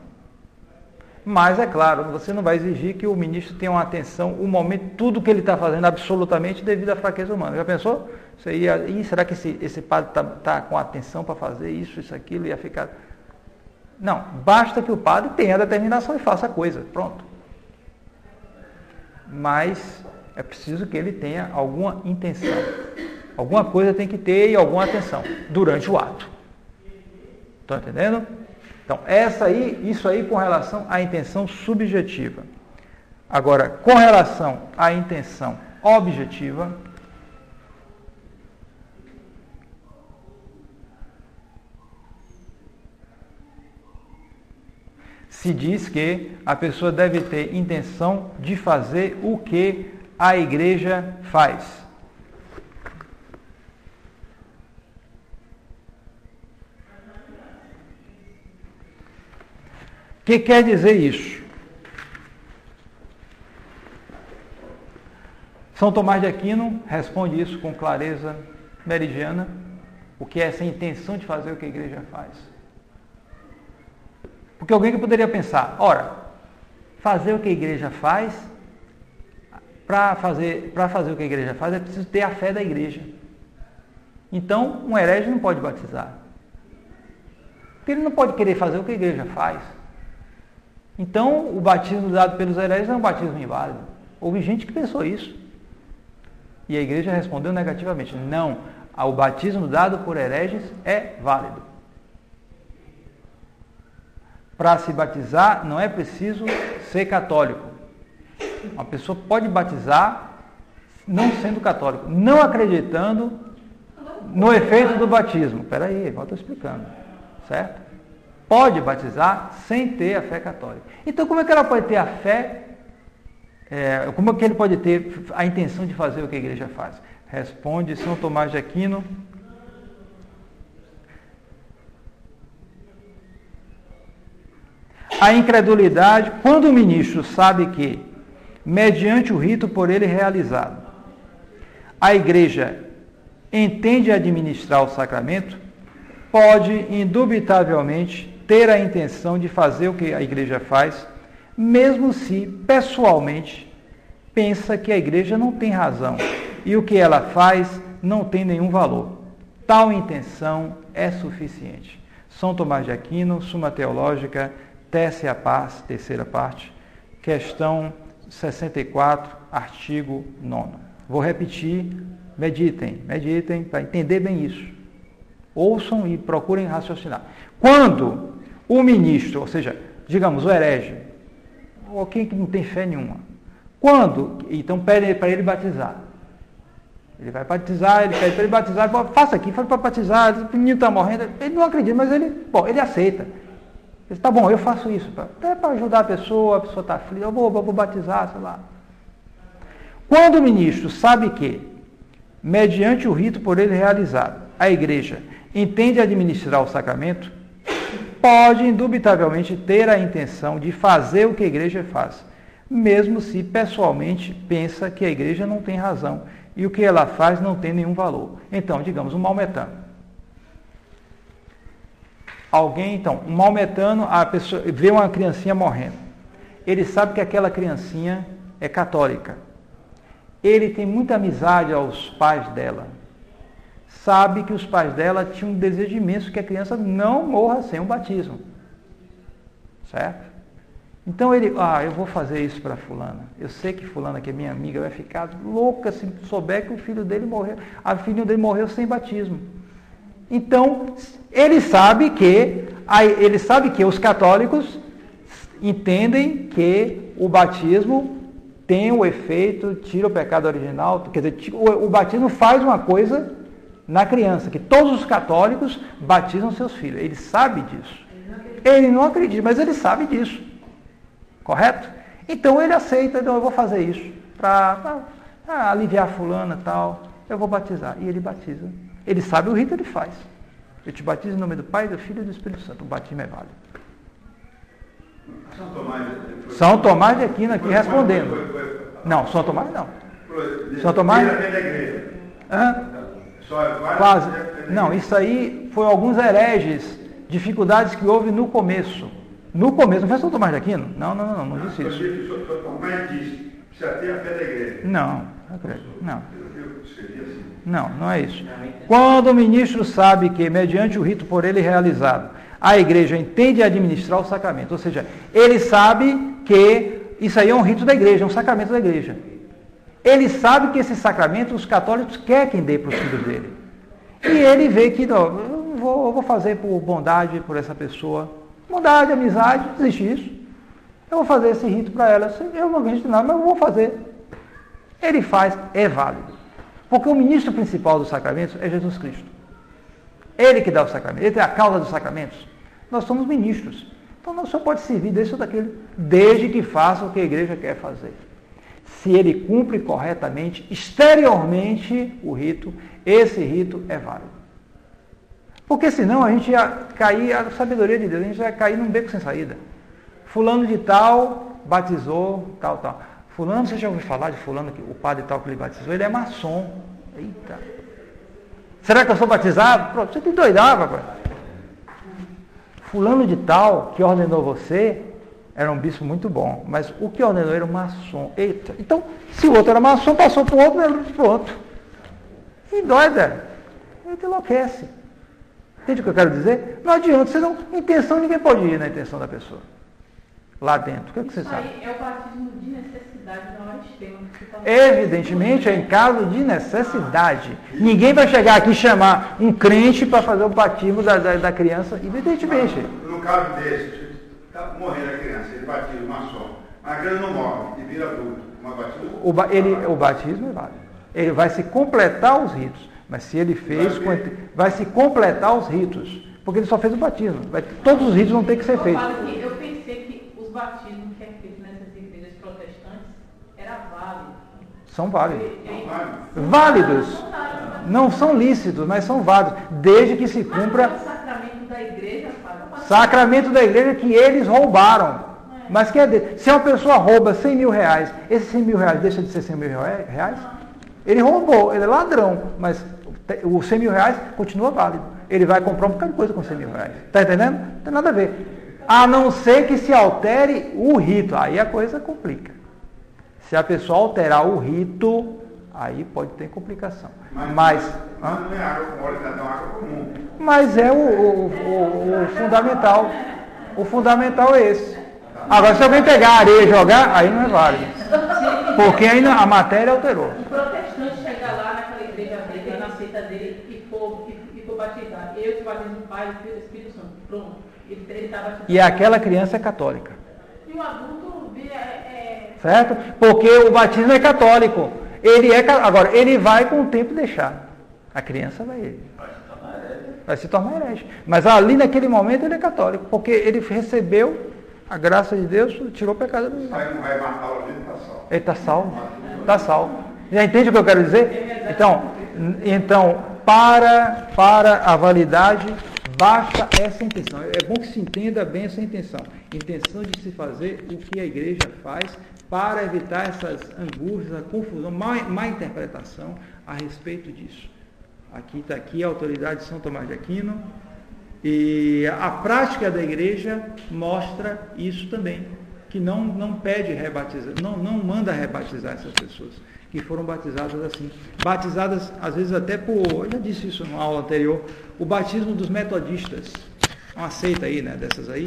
Mas, é claro, você não vai exigir que o ministro tenha uma atenção, o momento, tudo que ele está fazendo absolutamente devido à fraqueza humana. Já pensou? Será que esse padre está com atenção para fazer isso, aquilo, ia ficar... Não, basta que o padre tenha a determinação e faça a coisa, pronto. Mas é preciso que ele tenha alguma intenção. Alguma coisa tem que ter e alguma atenção durante o ato. Estão entendendo? Então, isso aí com relação à intenção subjetiva. Agora, com relação à intenção objetiva, se diz que a pessoa deve ter intenção de fazer o que a igreja faz. O que quer dizer isso? São Tomás de Aquino responde isso com clareza meridiana, o que é essa intenção de fazer o que a igreja faz. Porque alguém que poderia pensar, ora, fazer o que a igreja faz, para fazer o que a igreja faz é preciso ter a fé da igreja. Então, um herege não pode batizar. Porque ele não pode querer fazer o que a igreja faz. Então, o batismo dado pelos hereges é um batismo inválido. Houve gente que pensou isso. E a igreja respondeu negativamente. Não, o batismo dado por hereges é válido. Para se batizar, não é preciso ser católico. Uma pessoa pode batizar não sendo católico, não acreditando no efeito do batismo. Espera aí, eu estou explicando. Certo? Pode batizar sem ter a fé católica. Então, como é que ela pode ter a fé? Como é que ele pode ter a intenção de fazer o que a igreja faz? Responde São Tomás de Aquino. A incredulidade, quando o ministro sabe que mediante o rito por ele realizado. A igreja entende administrar o sacramento, pode indubitavelmente ter a intenção de fazer o que a igreja faz, mesmo se pessoalmente pensa que a igreja não tem razão e o que ela faz não tem nenhum valor. Tal intenção é suficiente. São Tomás de Aquino, Suma Teológica, Terceira parte, questão 64, artigo 9º. Vou repetir, meditem para entender bem isso. Ouçam e procurem raciocinar. Quando o ministro, ou seja, digamos, o herege, ou quem que não tem fé nenhuma, então pede para ele batizar. Ele vai batizar, ele pede para ele batizar, faça aqui, faz para batizar, o menino está morrendo, ele não acredita, mas ele aceita. Ele diz, tá bom, eu faço isso, até para ajudar a pessoa está aflita, eu vou batizar, sei lá. Quando o ministro sabe que, mediante o rito por ele realizado, a igreja entende administrar o sacramento, pode indubitavelmente ter a intenção de fazer o que a igreja faz, mesmo se pessoalmente pensa que a igreja não tem razão e o que ela faz não tem nenhum valor. Então, digamos, um maometano. Um maometano, a pessoa vê uma criancinha morrendo. Ele sabe que aquela criancinha é católica. Ele tem muita amizade aos pais dela. Sabe que os pais dela tinham um desejo imenso que a criança não morra sem um batismo. Certo? Então ele, eu vou fazer isso para fulana. Eu sei que fulana, que é minha amiga, vai ficar louca se souber que o filho dele morreu. A filha dele morreu sem batismo. Então, ele sabe que os católicos entendem que o batismo tem o efeito, tira o pecado original, quer dizer, o batismo faz uma coisa na criança, que todos os católicos batizam seus filhos. Ele sabe disso. Ele não acredita, mas ele sabe disso. Correto? Então ele aceita, eu vou fazer isso para aliviar fulana e tal, eu vou batizar. E ele batiza. Ele sabe o rito, ele faz. Eu te batizo em nome do Pai, do Filho e do Espírito Santo. O batismo é válido. São Tomás de Aquino aqui respondendo. Não, São Tomás não. São Tomás... Quase. Não, isso aí foi alguns hereges, dificuldades que houve no começo. No começo, não foi São Tomás de Aquino? Não disse isso. São Tomás disse, precisa ter a fé da igreja. Não. Não é isso. Quando o ministro sabe que, mediante o rito por ele realizado, a igreja entende administrar o sacramento, ou seja, ele sabe que isso aí é um rito da igreja, é um sacramento da igreja. Ele sabe que esse sacramento os católicos querem que dê para os filhos dele. E ele vê que, não, eu vou fazer por bondade por essa pessoa. Bondade, amizade, existe isso. Eu vou fazer esse rito para ela. Eu não acredito nada, mas eu vou fazer. Ele faz, é válido. Porque o ministro principal dos sacramentos é Jesus Cristo. Ele que dá o sacramento, ele tem a causa dos sacramentos. Nós somos ministros. Então não só pode servir desse ou daquele, desde que faça o que a igreja quer fazer. Se ele cumpre corretamente, exteriormente, o rito, esse rito é válido. Porque senão a gente ia cair, a sabedoria de Deus, a gente ia cair num beco sem saída. Fulano de tal batizou, tal. Fulano, você já ouviu falar de fulano, o padre tal que ele batizou? Ele é maçom. Eita. Será que eu sou batizado? Pronto, você te doidava, pai. Fulano de tal que ordenou você era um bispo muito bom, mas o que ordenou era um maçom. Eita. Então, se o outro era maçom, passou para o outro, era para o outro. E doida. Ele te enlouquece. Entende o que eu quero dizer? Não adianta, você não. Intenção, ninguém pode ir na intenção da pessoa. Lá dentro. O que você sabe? Isso aí é o batismo de necessidade, não é extremo. Evidentemente, é em caso de necessidade. Ninguém vai chegar aqui e chamar um crente para fazer o batismo da criança. Evidentemente. No caso desse, está morrendo a criança, ele batiza o maçom. A criança não morre e vira adulto. O batismo é válido. Ele vai se completar os ritos. Mas se ele fez, vai se completar os ritos. Porque ele só fez o batismo. Todos os ritos vão ter que ser feitos. Eu pensei que os batismos que é feito nessas igrejas protestantes era válido. São válidos. Válidos. Não são lícitos, mas são válidos. Desde que se cumpra... Mas o sacramento da igreja, Fábio. Sacramento da igreja que eles roubaram. Mas quer dizer, se uma pessoa rouba 100 mil reais, esses 100 mil reais deixa de ser 100 mil reais? Ele roubou, ele é ladrão, mas os 100 mil reais continua válido. Ele vai comprar um bocado de coisa com 100 mil reais. Está entendendo? Não tem nada a ver. A não ser que se altere o rito. Aí a coisa complica. Se a pessoa alterar o rito, aí pode ter complicação. Mas não é água com óleo, não é água comum. Mas é o fundamental. O fundamental é esse. Agora, se alguém pegar a areia e jogar, aí não é válido. Porque ainda a matéria alterou. O protestante chegar lá naquela igreja dele, na seita dele, e for batizado. Eu te batizo no Pai, no Filho e no Espírito Santo. Pronto. Ele está batizado. E aquela criança é católica. E o adulto Certo? Porque o batismo é católico. Agora, ele vai com o tempo deixar. A criança vai se tornar herege. Mas ali naquele momento ele é católico. Porque ele recebeu a graça de Deus, tirou o pecado do Vai matar o ele, está salvo. Ele está salvo. Está salvo. Já entende o que eu quero dizer? Então para a validade, basta essa intenção. É bom que se entenda bem essa intenção. Intenção de se fazer o que a igreja faz para evitar essas angústias, a confusão, má interpretação a respeito disso. Aqui está a autoridade de São Tomás de Aquino, e a prática da igreja mostra isso também, que não pede rebatizar, não manda rebatizar essas pessoas que foram batizadas assim. Batizadas, às vezes até eu já disse isso numa aula anterior, o batismo dos metodistas, uma seita aí, né, dessas aí,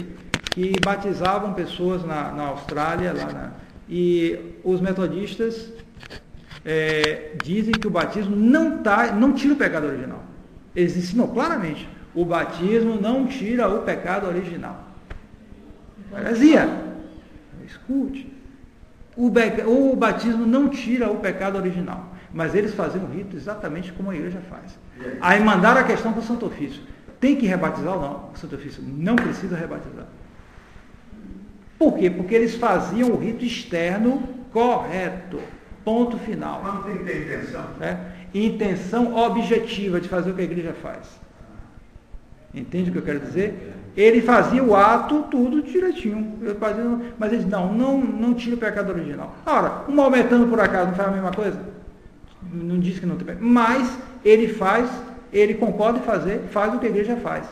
que batizavam pessoas na Austrália, e os metodistas dizem que o batismo não tira o pecado original. Eles ensinam claramente, o batismo não tira o pecado original. Heresia. Escute. O batismo não tira o pecado original, mas eles faziam o rito exatamente como a igreja faz. Aí mandaram a questão para o Santo Ofício. Tem que rebatizar ou não? O Santo Ofício não precisa rebatizar. Por quê? Porque eles faziam o rito externo correto. Ponto final. Mas não tem que ter intenção. Intenção objetiva de fazer o que a igreja faz. Entende o que eu quero dizer? Ele fazia o ato tudo direitinho. Mas eles não tira o pecado original. Ora, um maometano por acaso não faz a mesma coisa? Não diz que não tem pecado. Mas ele concorda em fazer, faz o que a igreja faz.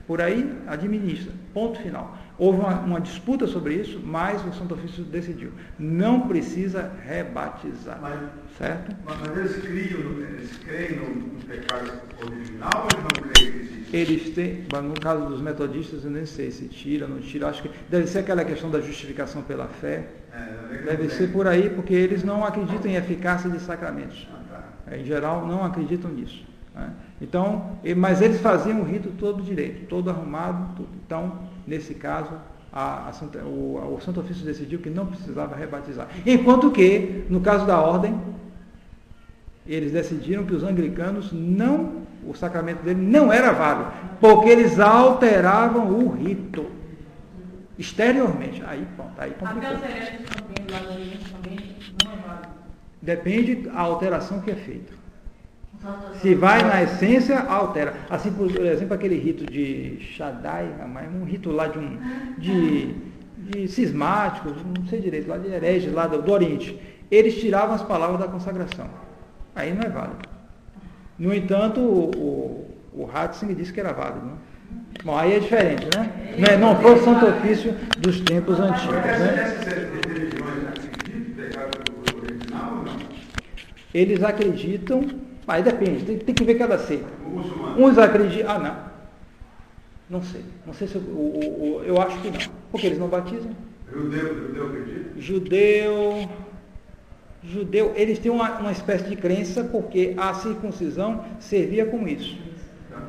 Por aí, administra. Ponto final. Houve uma disputa sobre isso, mas o Santo Ofício decidiu. Não precisa rebatizar. Certo? Mas eles creem no pecado original ou eles não creem que existe? Eles têm, no caso dos metodistas, eu nem sei se tira, não tira. Acho que deve ser aquela questão da justificação pela fé. Deve ser por aí, porque eles não acreditam em eficácia de sacramentos. Em geral, não acreditam nisso. Então, mas eles faziam o rito todo direito, todo arrumado, tudo. Então, nesse caso, o Santo Ofício decidiu que não precisava rebatizar. Enquanto que, no caso da ordem, eles decidiram que os anglicanos o sacramento dele não era válido, porque eles alteravam o rito exteriormente. Aí, pronto, aí complicou. Até os hereges também, lá no Oriente também, não é válido. Depende da alteração que é feita. Se vai na essência, altera. Assim, por exemplo, aquele rito de Shaddai, um rito lá de cismáticos, não sei direito, lá de hereges, lá do Oriente. Eles tiravam as palavras da consagração. Aí não é válido. No entanto, o Ratzinger disse que era válido. Né? Bom, aí é diferente, né? Não foi o Santo Ofício dos tempos antigos. Né? Essas religiões acreditam em pecado original ou não? Eles acreditam. Aí depende, tem que ver cada seita. Uns acreditam. Não sei. Não sei se eu acho que não. Porque eles não batizam. Judeu acredita? Judeu, eles têm uma espécie de crença porque a circuncisão servia com isso.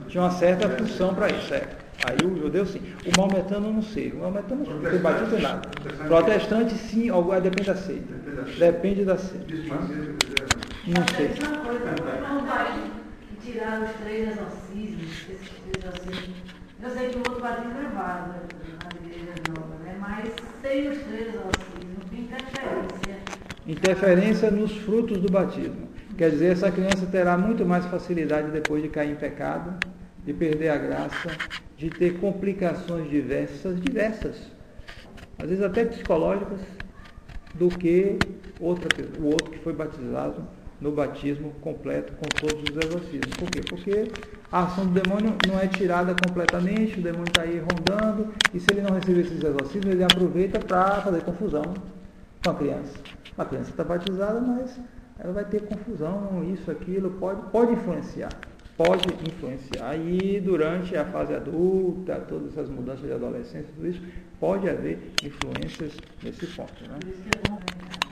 Tinha uma certa função para isso. Aí o judeu sim. O maometano não sei. O maometano não tem batismo em nada. Protestante sim, depende da seita. Depende da seita. Não sei. Uma coisa, não vai tirar os 3 exorcismos, esses 3 exorcismos. Eu sei que o outro batismo é válido na igreja nova, né? Mas sem os 3 exorcismos, tem interferência. Interferência nos frutos do batismo. Quer dizer, essa criança terá muito mais facilidade depois de cair em pecado, de perder a graça, de ter complicações diversas. às vezes até psicológicas, do que o outro que foi batizado no batismo completo com todos os exorcismos. Por quê? Porque a ação do demônio não é tirada completamente, o demônio está aí rondando, e se ele não receber esses exorcismos, ele aproveita para fazer confusão com a criança. A criança está batizada, mas ela vai ter confusão, isso, aquilo, pode influenciar. Pode influenciar. E durante a fase adulta, todas essas mudanças de adolescência, tudo isso, pode haver influências nesse ponto. Né? Por isso que é bom, né?